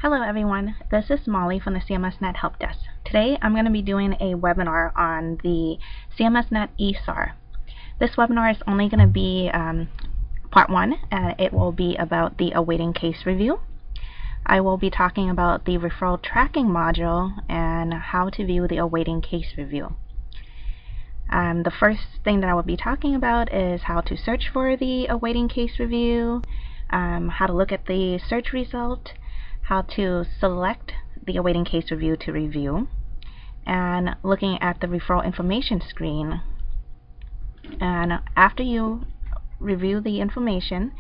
Hello everyone, this is Molly from the CMSNet Help Desk. Today I'm going to be doing a webinar on the CMSNet eSAR. This webinar is only going to be part 1, and it will be about the awaiting case review. I will be talking about the referral tracking module and how to view the awaiting case review. The first thing that I will be talking about is how to search for the awaiting case review, how to look at the search result, how to select the awaiting case review to review, and looking at the referral information screen. And after you review the information,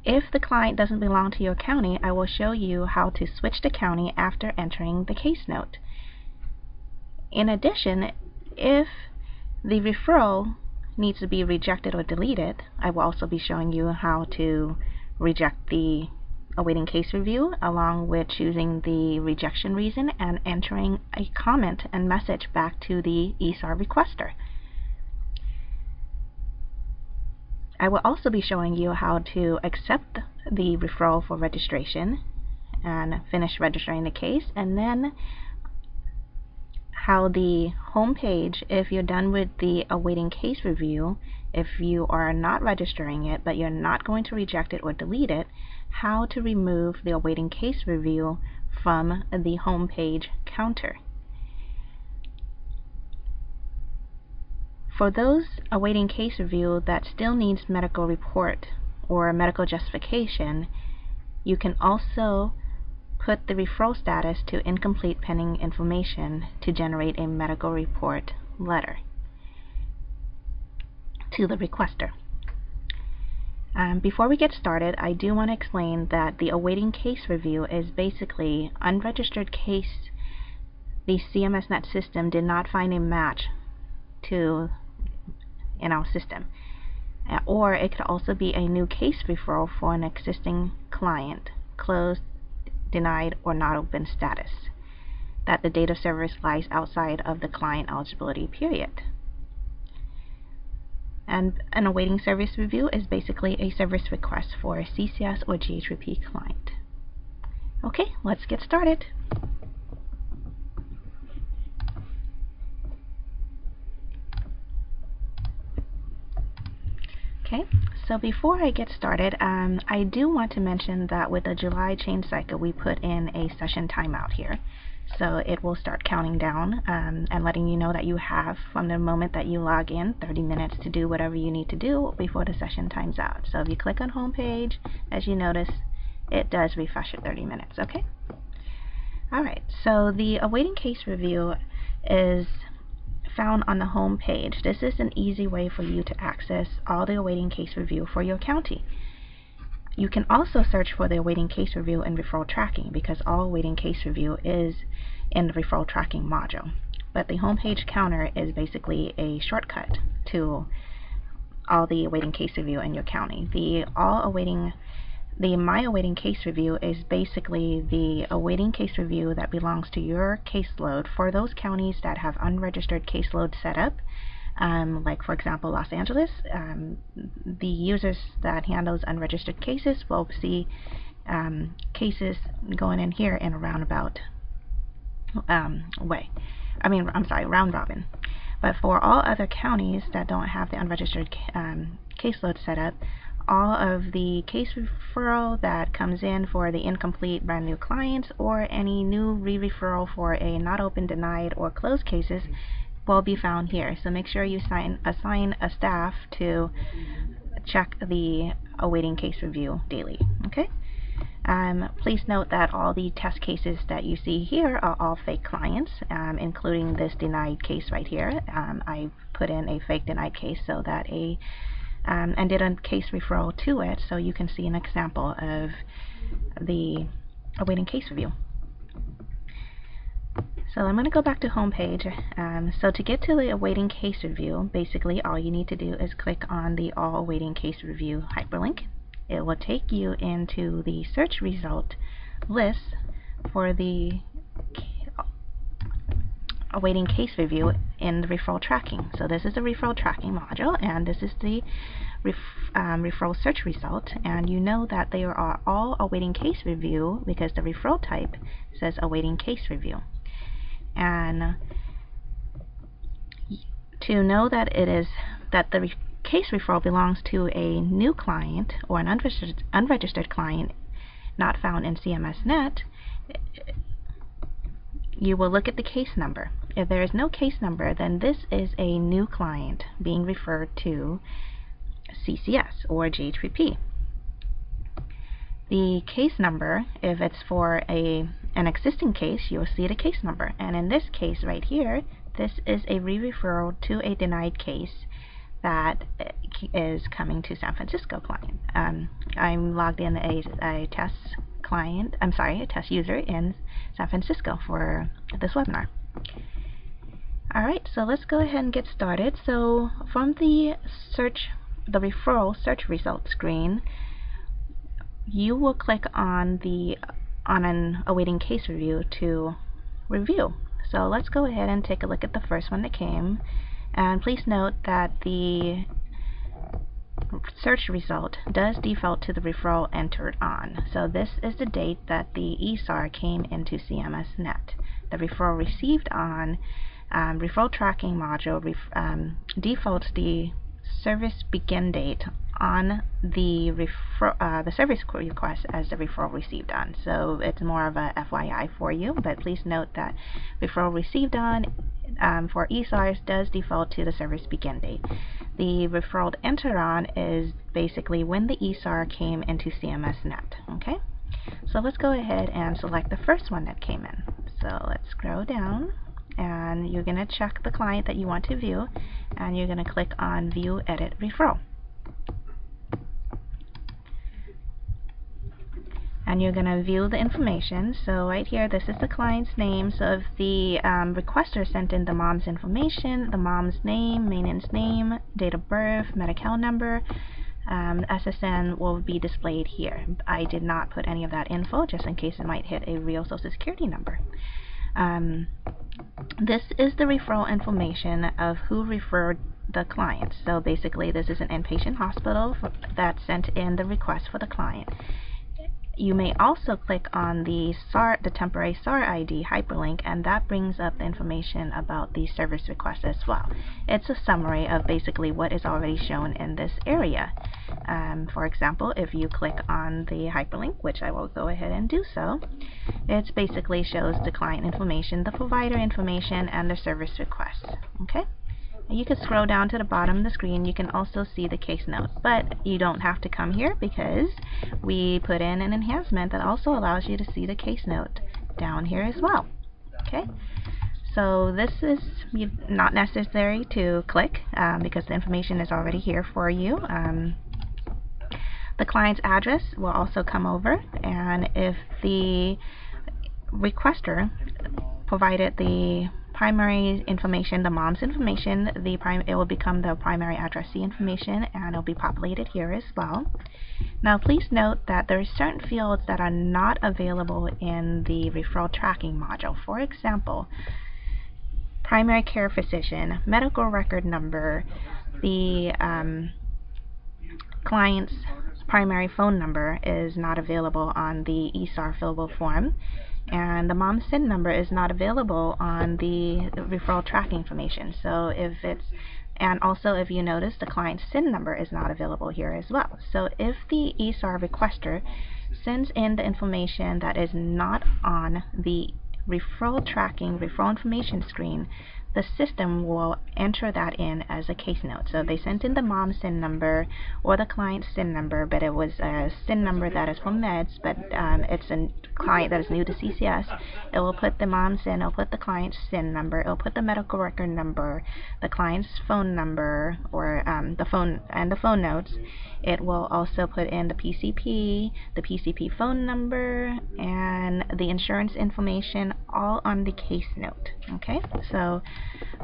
if the client doesn't belong to your county, I will show you how to switch the county after entering the case note. In addition, if the referral needs to be rejected or deleted, I will also be showing you how to reject the awaiting case review, along with choosing the rejection reason and entering a comment and message back to the eSAR requester. I will also be showing you how to accept the referral for registration and finish registering the case, and then how the home page, if you're done with the awaiting case review, if you are not registering it but you're not going to reject it or delete it, how to remove the awaiting case review from the home page counter. For those awaiting case review that still needs medical report or medical justification, you can also put the referral status to incomplete pending information to generate a medical report letter to the requester. Before we get started, I do want to explain that the awaiting case review is basically unregistered case the CMSNet system did not find a match to in our system. Or it could also be a new case referral for an existing client, closed, denied, or not open status, that the date of service lies outside of the client eligibility period. And an awaiting service review is basically a service request for a CCS or GHRP client. Okay, let's get started. Okay, so before I get started, I do want to mention that with the July change cycle, we put in a session timeout here. So it will start counting down and letting you know that you have, from the moment that you log in, 30 minutes to do whatever you need to do before the session times out. So if you click on home page, as you notice, it does refresh at 30 minutes, okay? Alright, so the awaiting case review is found on the home page. This is an easy way for you to access all the awaiting case review for your county. You can also search for the awaiting case review in referral tracking, because all awaiting case review is in the referral tracking module. But the home page counter is basically a shortcut to all the awaiting case review in your county. The My Awaiting Case Review is basically the awaiting case review that belongs to your caseload for those counties that have unregistered caseload set up. Like for example Los Angeles, the users that handles unregistered cases will see cases going in here in a roundabout way. Round robin. But for all other counties that don't have the unregistered caseload set up, all of the case referral that comes in for the incomplete brand new clients or any new re-referral for a not open, denied, or closed cases will be found here. So make sure you assign a staff to check the awaiting case review daily. Okay. Please note that all the test cases that you see here are all fake clients, including this denied case right here. I put in a fake denied case so that and did a case referral to it, so you can see an example of the awaiting case review. So I'm going to go back to home page. So to get to the awaiting case review, basically all you need to do is click on the all awaiting case review hyperlink. It will take you into the search result list for the awaiting case review in the referral tracking. So this is the referral tracking module, and this is the referral search result, and you know that they are all awaiting case review because the referral type says awaiting case review. And to know that the case referral belongs to a new client or an unregistered client not found in CMSNet, you will look at the case number. If there is no case number, then this is a new client being referred to CCS or G3P. The case number, if it's for an existing case, you'll see the case number. And in this case right here, this is a re-referral to a denied case that is coming to San Francisco client. I'm logged in a test user in San Francisco for this webinar. Alright, so let's go ahead and get started. So from the referral search results screen, you will click on an awaiting case review to review. So let's go ahead and take a look at the first one that came. And please note that the search result does default to the referral entered on. So this is the date that the eSAR came into CMSNet. The referral received on referral tracking module defaults the service begin date on the service request as the referral received on. So it's more of a FYI for you, but please note that referral received on for eSARs does default to the service begin date. The referral entered on is basically when the eSAR came into CMSNet. Okay, so let's go ahead and select the first one that came in. So let's scroll down, and you're going to check the client that you want to view, and you're going to click on View Edit Referral. And you're going to view the information. So right here, this is the client's name. So if the requester sent in the mom's information, the mom's name, maintenance name, date of birth, Medi-Cal number, SSN will be displayed here. I did not put any of that info just in case it might hit a real Social Security number. This is the referral information of who referred the client. So basically, this is an inpatient hospital that sent in the request for the client. You may also click on the temporary SAR ID hyperlink, and that brings up the information about the service request as well. It's a summary of basically what is already shown in this area. For example, if you click on the hyperlink, which I will go ahead and do so, it basically shows the client information, the provider information, and the service request. Okay? You can scroll down to the bottom of the screen. You can also see the case note, but you don't have to come here because we put in an enhancement that also allows you to see the case note down here as well. Okay, so this is not necessary to click because the information is already here for you. The client's address will also come over, and if the requester provided the primary information, the mom's information, it will become the primary addressee information, and it'll be populated here as well. Now please note that there are certain fields that are not available in the referral tracking module. For example, primary care physician, medical record number, the client's primary phone number is not available on the eSAR fillable form, and the mom's SIN number is not available on the referral tracking information. So and also if you notice, the client's SIN number is not available here as well. So if the eSAR requester sends in the information that is not on the referral tracking, referral information screen, the system will enter that in as a case note. So they sent in the mom's SIN number or the client's SIN number, but it was a SIN number that is from meds, but it's a client that is new to CCS. It will put the mom's SIN, it'll put the client's SIN number, it'll put the medical record number, the client's phone number, or the phone notes. It will also put in the PCP phone number, and the insurance information, all on the case note. Okay, so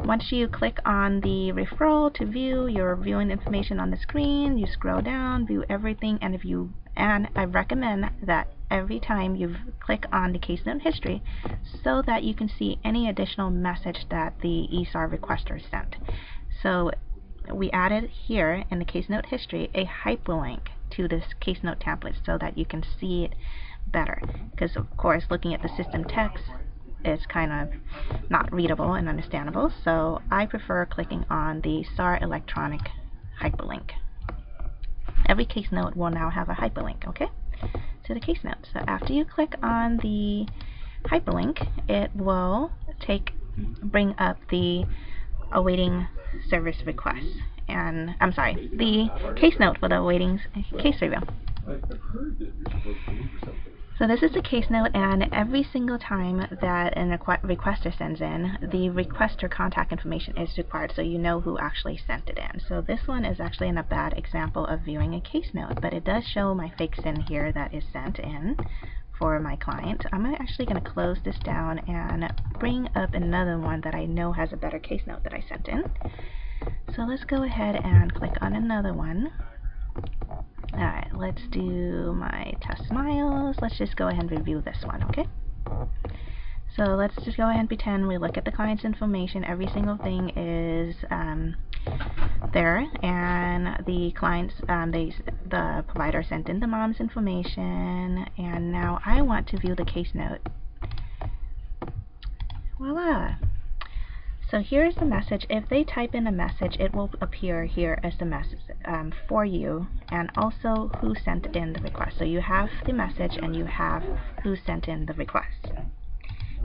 once you click on the referral to view, you're viewing information on the screen, you scroll down, view everything, and I recommend that every time you click on the case note history so that you can see any additional message that the eSAR requester sent. So we added here in the case note history a hyperlink to this case note template so that you can see it better, because of course looking at the system text is kind of not readable and understandable, so I prefer clicking on the eSAR electronic hyperlink. Every case note will now have a hyperlink, okay, to the case note. So after you click on the hyperlink, it will bring up the awaiting service request, and I'm sorry, the case note for the awaiting case review. So this is the case note, and every single time that a requester sends in, the requester contact information is required so you know who actually sent it in. So this one is actually a bad example of viewing a case note, but it does show my fake SIN here that is sent in for my client. I'm actually going to close this down and bring up another one that I know has a better case note that I sent in. So let's go ahead and click on another one. Alright, let's do my test smiles. Let's just go ahead and review this one, okay? So let's just go ahead and pretend we look at the client's information. Every single thing is there, and the client's, the provider sent in the mom's information, and now I want to view the case note. Voila! So here's the message. If they type in a message, it will appear here as the message for you, and also who sent in the request. So you have the message and you have who sent in the request.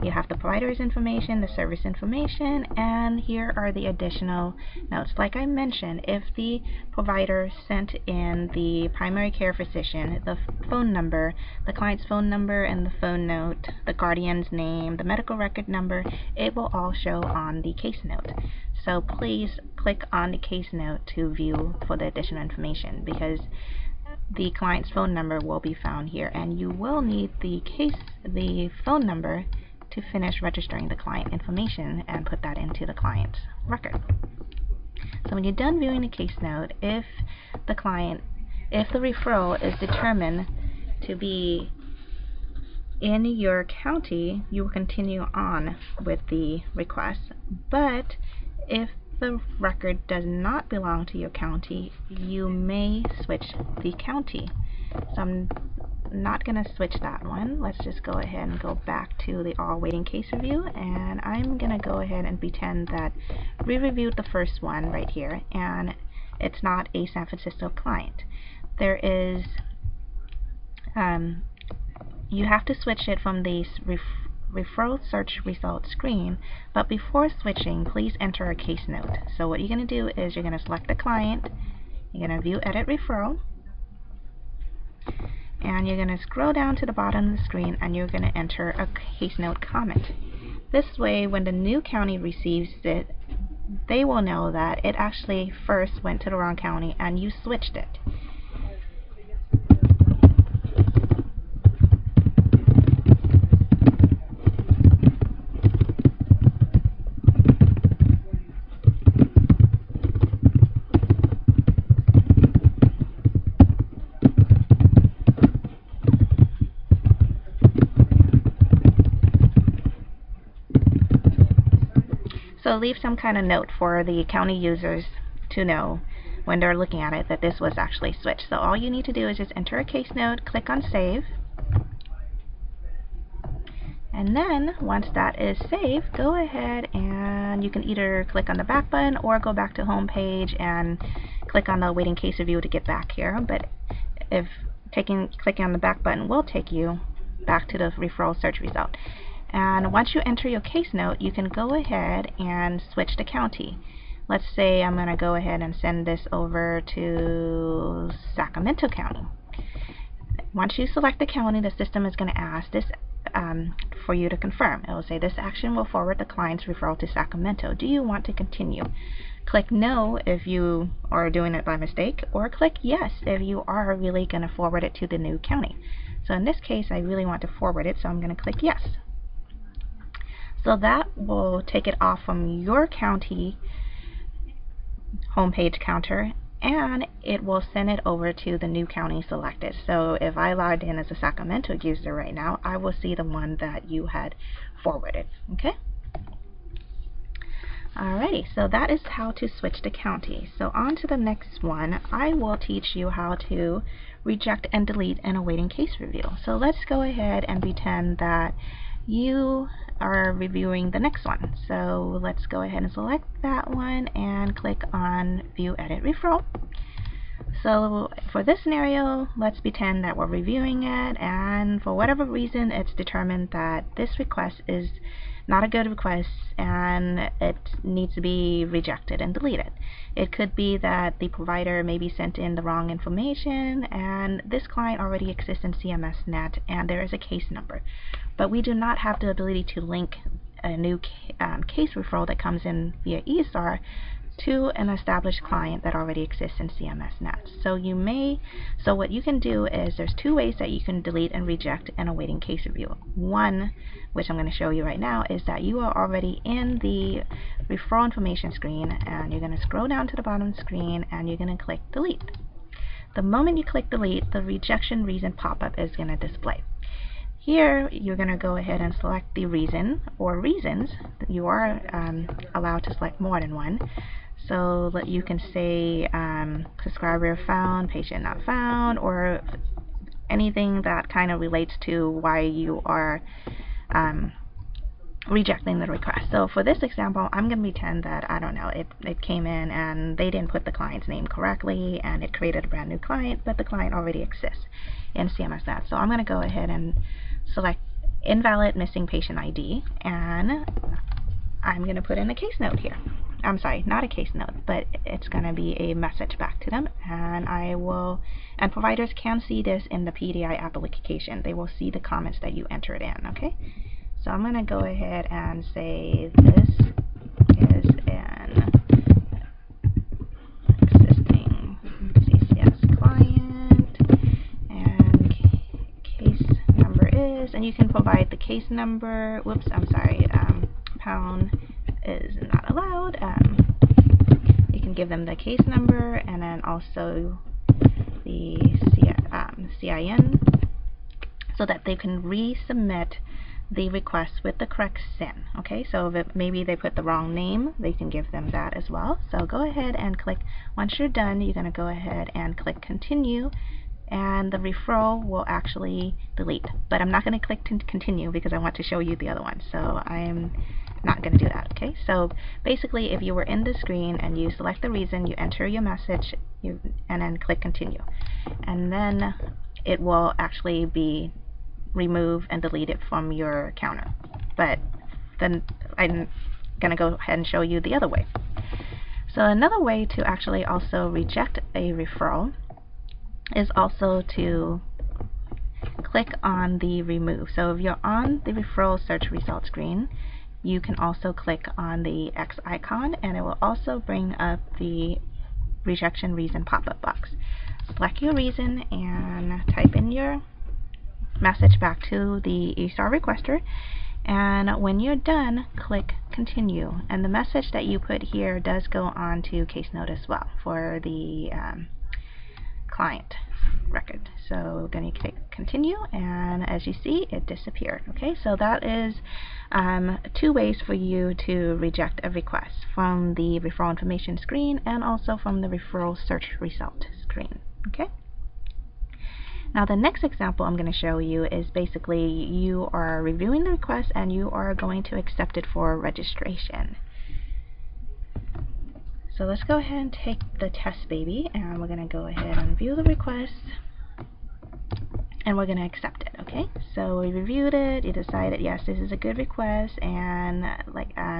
You have the provider's information, the service information, and here are the additional notes. Like I mentioned, if the provider sent in the primary care physician, the phone number, the client's phone number and the phone note, the guardian's name, the medical record number, it will all show on the case note. So please click on the case note to view for the additional information, because the client's phone number will be found here, and you will need the phone number to finish registering the client information and put that into the client's record. So when you're done viewing the case note, if the referral is determined to be in your county, you will continue on with the request. But if the record does not belong to your county, you may switch the county. So I'm not going to switch that one. Let's just go ahead and go back to the all waiting case review, and I'm going to go ahead and pretend that we reviewed the first one right here, and it's not a San Francisco client. There is you have to switch it from the referral search results screen, but before switching, please enter a case note. So what you're going to do is you're going to select the client, you're going to view edit referral, and you're going to scroll down to the bottom of the screen and you're going to enter a case note comment. This way, when the new county receives it, they will know that it actually first went to the wrong county and you switched it. So leave some kind of note for the county users to know when they're looking at it that this was actually switched. So all you need to do is just enter a case note, click on save, and then once that is saved, go ahead and you can either click on the back button or go back to home page and click on the waiting case review to get back here. But if clicking on the back button will take you back to the referral search result. And once you enter your case note, you can go ahead and switch the county. Let's say I'm going to go ahead and send this over to Sacramento County. Once you select the county, the system is going to ask this for you to confirm. It will say this action will forward the client's referral to Sacramento. Do you want to continue? Click no if you are doing it by mistake, or click yes if you are really going to forward it to the new county. So in this case, I really want to forward it, so I'm going to click yes. So that will take it off from your county homepage counter, and it will send it over to the new county selected. So if I logged in as a Sacramento user right now, I will see the one that you had forwarded. Okay? Alrighty, so that is how to switch to county. So on to the next one, I will teach you how to reject and delete an awaiting case review. So let's go ahead and pretend that you are reviewing the next one. So let's go ahead and select that one and click on View Edit Referral. So for this scenario, let's pretend that we're reviewing it, and for whatever reason it's determined that this request is not a good request and it needs to be rejected and deleted. It could be that the provider maybe sent in the wrong information and this client already exists in CMSNet and there is a case number, but we do not have the ability to link a new case referral that comes in via eSAR to an established client that already exists in CMSNet. So what you can do is there's two ways that you can delete and reject an awaiting case review. One, which I'm going to show you right now, is that you are already in the referral information screen and you're going to scroll down to the bottom of the screen and you're going to click delete. The moment you click delete, the rejection reason pop-up is going to display. Here you're going to go ahead and select the reason or reasons. You are allowed to select more than one. So that you can say subscriber found, patient not found, or anything that kind of relates to why you are rejecting the request. So for this example, I'm going to pretend that, I don't know, it came in and they didn't put the client's name correctly and it created a brand new client, but the client already exists in CMSNet. So I'm going to go ahead and select invalid missing patient ID and I'm going to put in a case note here. I'm sorry, not a case note, but it's going to be a message back to them, and providers can see this in the PDI application. They will see the comments that you entered in, okay? So I'm going to go ahead and say this is an existing CCS client, and case number is, and you can provide the case number, whoops, I'm sorry, pound is not allowed. You can give them the case number and then also the CIN so that they can resubmit the request with the correct SIN. Okay, so if maybe they put the wrong name, they can give them that as well. So go ahead and click, once you're done, you're going to go ahead and click continue and the referral will actually delete. But I'm not going to click continue because I want to show you the other one. So I'm not going to do that. Okay, so basically if you were in the screen and you select the reason, you enter your message, and then click continue, and then it will actually be remove and delete it from your counter. But then I'm going to go ahead and show you the other way. So another way to actually also reject a referral is also to click on the remove. So if you're on the referral search result screen, you can also click on the X icon and it will also bring up the rejection reason pop-up box. Select your reason and type in your message back to the eSAR requester, and when you're done, click continue, and the message that you put here does go on to case note as well for the client record. So we're going to click continue, and as you see, it disappeared. Okay, so that is two ways for you to reject a request, from the referral information screen and also from the referral search result screen. Okay. Now the next example I'm going to show you is basically you are reviewing the request and you are going to accept it for registration. So let's go ahead and take the test baby and we're going to go ahead and view the request and we're going to accept it. Okay, so we reviewed it, you decided yes, this is a good request, and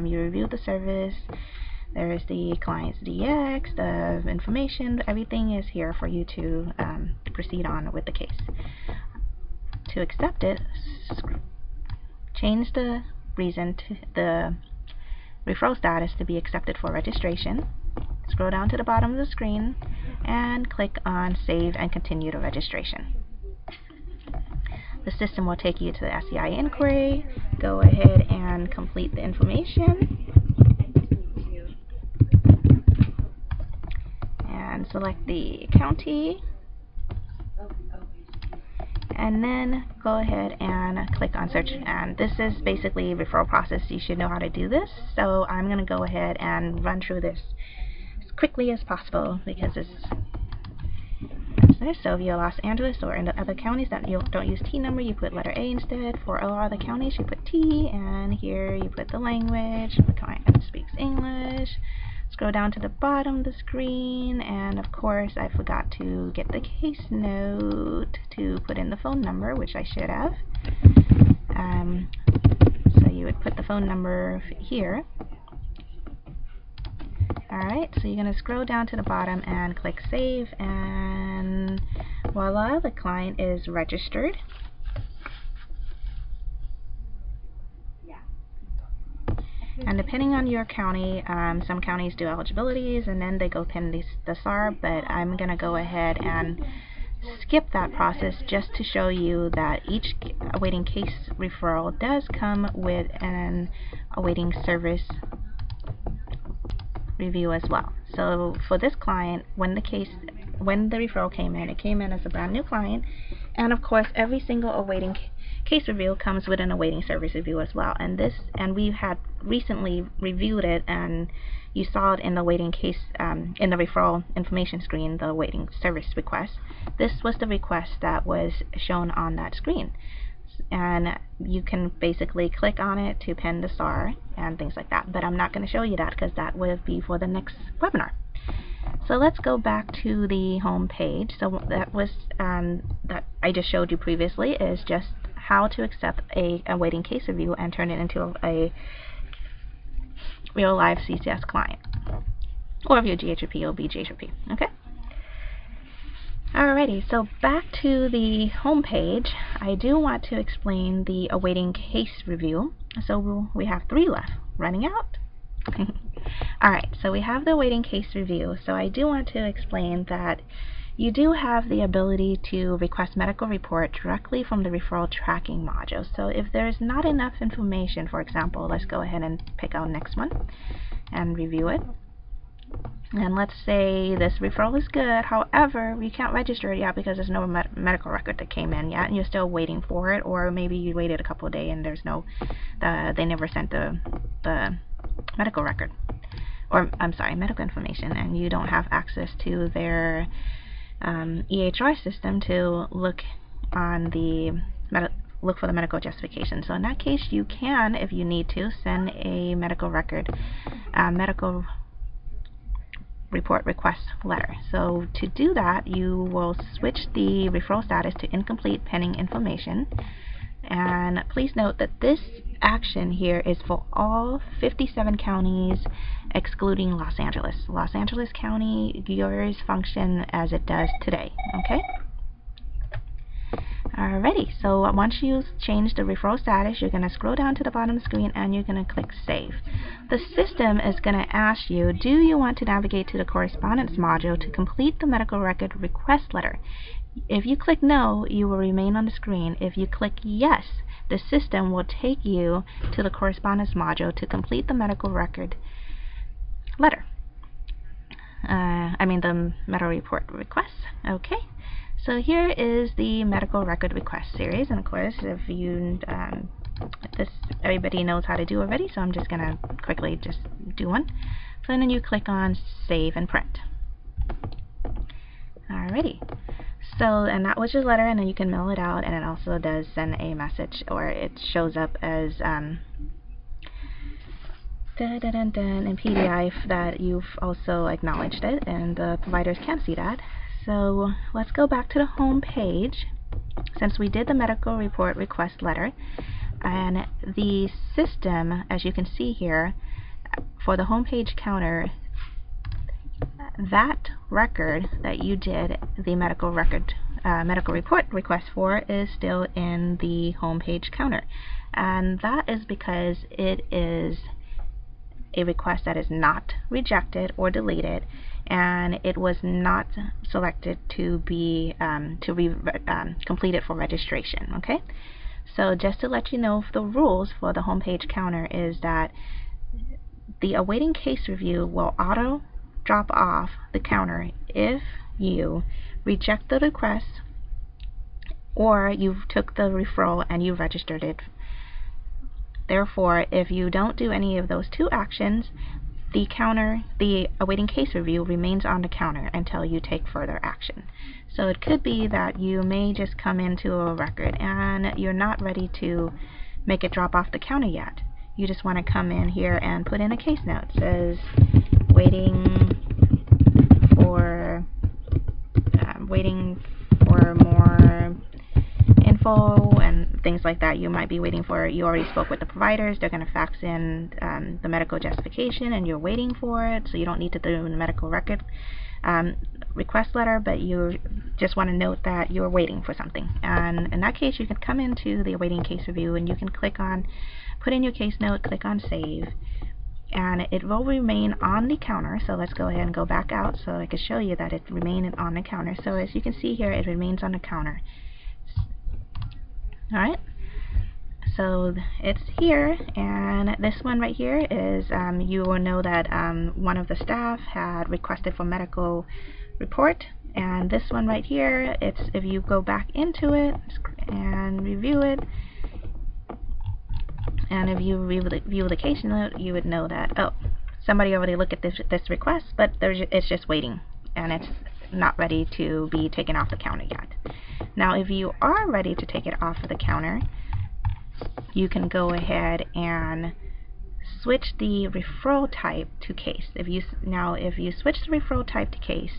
you reviewed the service. There is the client's DX, the information, everything is here for you to proceed on with the case. To accept it, change the reason to the referral status to be accepted for registration. Scroll down to the bottom of the screen and click on Save and Continue to Registration. The system will take you to the SCI inquiry. Go ahead and complete the information. And select the county and then go ahead and click on search. And this is basically referral process. You should know how to do this. So I'm going to go ahead and run through this as quickly as possible because it's so if you're Los Angeles or in the other counties that you don't use T number, you put letter A instead. For all other counties, you put T, and here you put the language. The client speaks English. Scroll down to the bottom of the screen, and of course I forgot to get the case note to put in the phone number, which I should have. So you would put the phone number here. Alright, so you're going to scroll down to the bottom and click save, and voila, the client is registered. And depending on your county, some counties do eligibilities and then they go pin the SAR, but I'm going to go ahead and skip that process just to show you that each awaiting case referral does come with an awaiting service review as well. So for this client, when the referral came in, it came in as a brand new client, and of course every single awaiting case review comes with an awaiting service review as well. And we had recently reviewed it, and you saw it in the awaiting case in the referral information screen, the awaiting service request. This was the request that was shown on that screen. And you can basically click on it to pin the SAR and things like that, but I'm not going to show you that because that will be for the next webinar. So let's go back to the home page. So that was that I just showed you previously is just how to accept a awaiting case review and turn it into a real live CCS client, or if you're GHRP, it'll be GHRP. Okay. Alrighty, so back to the home page. I do want to explain the awaiting case review. So we have 3 left. Running out? Alright, so we have the awaiting case review. So I do want to explain that you do have the ability to request medical report directly from the referral tracking module. So if there's not enough information, for example, let's go ahead and pick our next one and review it. And let's say this referral is good, however, we can't register it yet because there's no medical record that came in yet, and you're still waiting for it, or maybe you waited a couple of days and there's no, they never sent the medical record, or I'm sorry, medical information, and you don't have access to their EHR system to look on the look for the medical justification. So in that case, you can, if you need to, send a medical record, medical report request letter. So to do that, you will switch the referral status to incomplete pending information, and please note that this action here is for all 57 counties excluding Los Angeles. Los Angeles County, yours function as it does today. Okay? Alrighty, so once you change the referral status, you're going to scroll down to the bottom of the screen and you're going to click Save. The system is going to ask you, do you want to navigate to the correspondence module to complete the medical record request letter? If you click No, you will remain on the screen. If you click Yes, the system will take you to the correspondence module to complete the medical record letter. The medical report request. Okay. So here is the medical record request series, and of course, if you everybody knows how to do already, so I'm just gonna quickly just do one. So then you click on Save and Print. Alrighty. So, and that was your letter, and then you can mail it out, and it also does send a message, or it shows up as in PDF that you've also acknowledged it, and the providers can see that. So let's go back to the home page, since we did the medical report request letter, and the system, as you can see here, for the home page counter, that record that you did the medical report request for is still in the home page counter, and that is because it is a request that is not rejected or deleted, and it was not selected to be completed for registration. Okay, so just to let you know, the rules for the home page counter is that the awaiting case review will auto drop off the counter if you reject the request or you took the referral and you registered it. Therefore, if you don't do any of those two actions, the awaiting case review remains on the counter until you take further action. So it could be that you may just come into a record and you're not ready to make it drop off the counter yet. You just want to come in here and put in a case note. It says waiting for more info and things like that. You might be waiting for, you already spoke with the providers, they're going to fax in the medical justification and you're waiting for it, so you don't need to do the medical record request letter, but you just want to note that you're waiting for something. And in that case, you can come into the awaiting case review and you can click on, put in your case note, click on save, and it will remain on the counter. So let's go ahead and go back out so I can show you that it remained on the counter. So as you can see here, it remains on the counter. Alright, so it's here, and this one right here is, you will know that one of the staff had requested for medical report, and this one right here, it's, if you go back into it and review it, and if you review the case note, you would know that, oh, somebody already looked at this request, but it's just waiting, and it's not ready to be taken off the counter yet. Now, if you are ready to take it off of the counter, you can go ahead and switch the referral type to case. If you switch the referral type to case,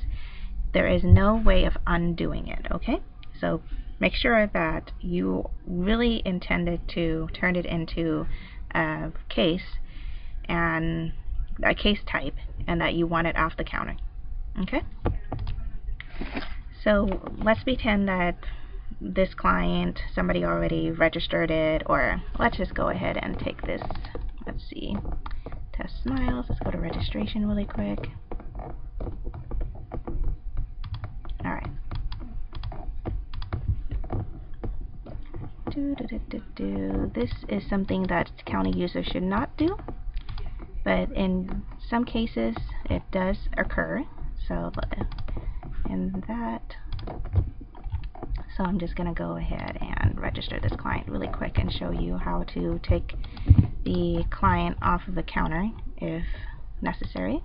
there is no way of undoing it, okay? So make sure that you really intended to turn it into a case and a case type, and that you want it off the counter, okay? So let's pretend that this client, somebody already registered it, or let's just go ahead and take this, let's see, test smiles, let's go to registration really quick. Alright. This is something that county users should not do, but in some cases it does occur. So in that, so I'm just going to go ahead and register this client really quick and show you how to take the client off of the counter if necessary.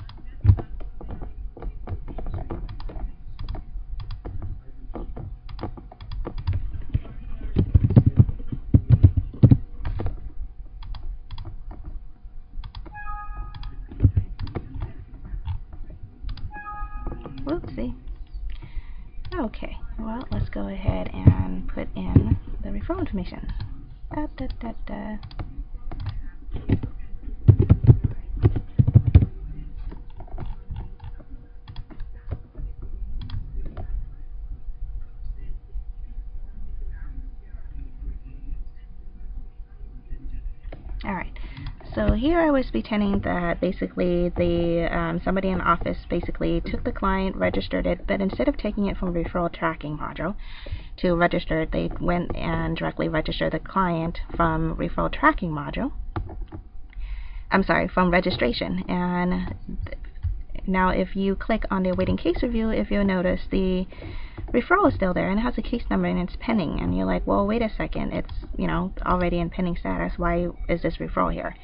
Whoopsie. Okay, well, let's go ahead and put in the referral information. Alright, so here I was pretending that basically the somebody in the office basically took the client, registered it, but instead of taking it from referral tracking module to register it, they went and directly registered the client from referral tracking module. I'm sorry, from registration. And now if you click on the awaiting case review, if you'll notice the referral is still there and it has a case number and it's pending, and you're like, well, wait a second, it's, you know, already in pending status, why is this referral here?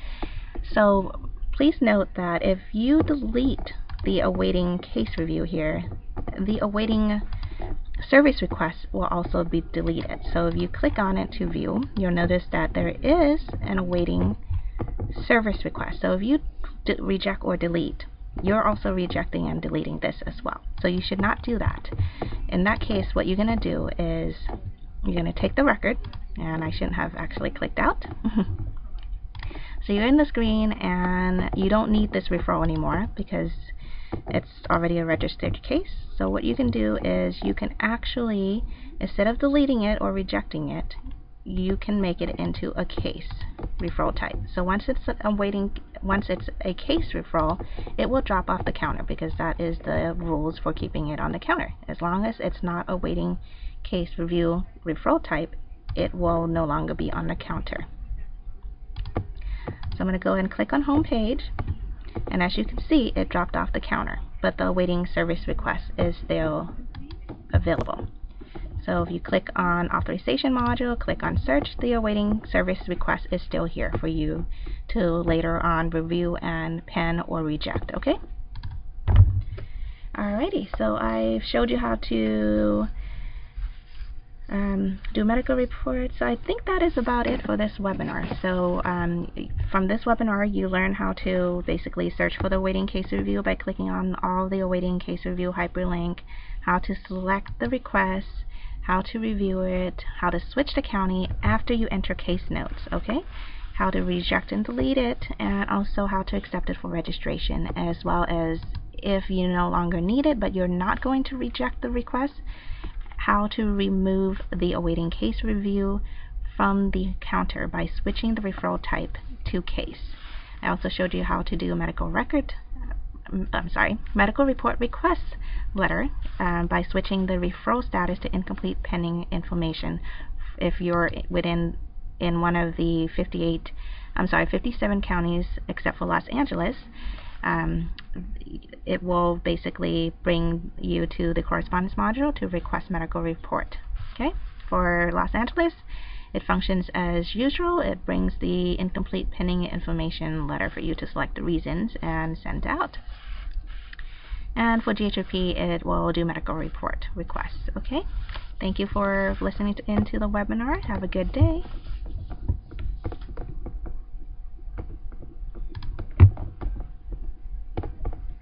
So please note that if you delete the awaiting case review here, the awaiting service request will also be deleted. So if you click on it to view, you'll notice that there is an awaiting service request. So if you reject or delete, you're also rejecting and deleting this as well. So you should not do that. In that case, what you're going to do is you're going to take the record, and I shouldn't have actually clicked out. So you're in the screen and you don't need this referral anymore because it's already a registered case. So what you can do is you can actually, instead of deleting it or rejecting it, you can make it into a case referral type. So once it's a case referral, it will drop off the counter because that is the rules for keeping it on the counter. As long as it's not awaiting case review referral type, it will no longer be on the counter. So I'm going to go ahead and click on home page, and as you can see, it dropped off the counter, but the awaiting service request is still available. So So if you click on authorization module, click on search, the awaiting service request is still here for you to later on review and pen or reject, okay? Alrighty, so I've showed you how to do medical reports. I think that is about it for this webinar. So from this webinar, you learn how to basically search for the awaiting case review by clicking on all the awaiting case review hyperlink, how to select the request, how to review it, how to switch to county after you enter case notes, okay? How to reject and delete it, and also how to accept it for registration, as well as if you no longer need it but you're not going to reject the request, how to remove the awaiting case review from the counter by switching the referral type to case. I also showed you how to do a medical report request letter by switching the referral status to incomplete pending information if you're in one of the 57 counties except for Los Angeles. It will basically bring you to the correspondence module to request medical report. Okay, for Los Angeles, it functions as usual. It brings the incomplete pending information letter for you to select the reasons and send out. And for GHRP, it will do medical report requests. Okay, thank you for listening into the webinar. Have a good day.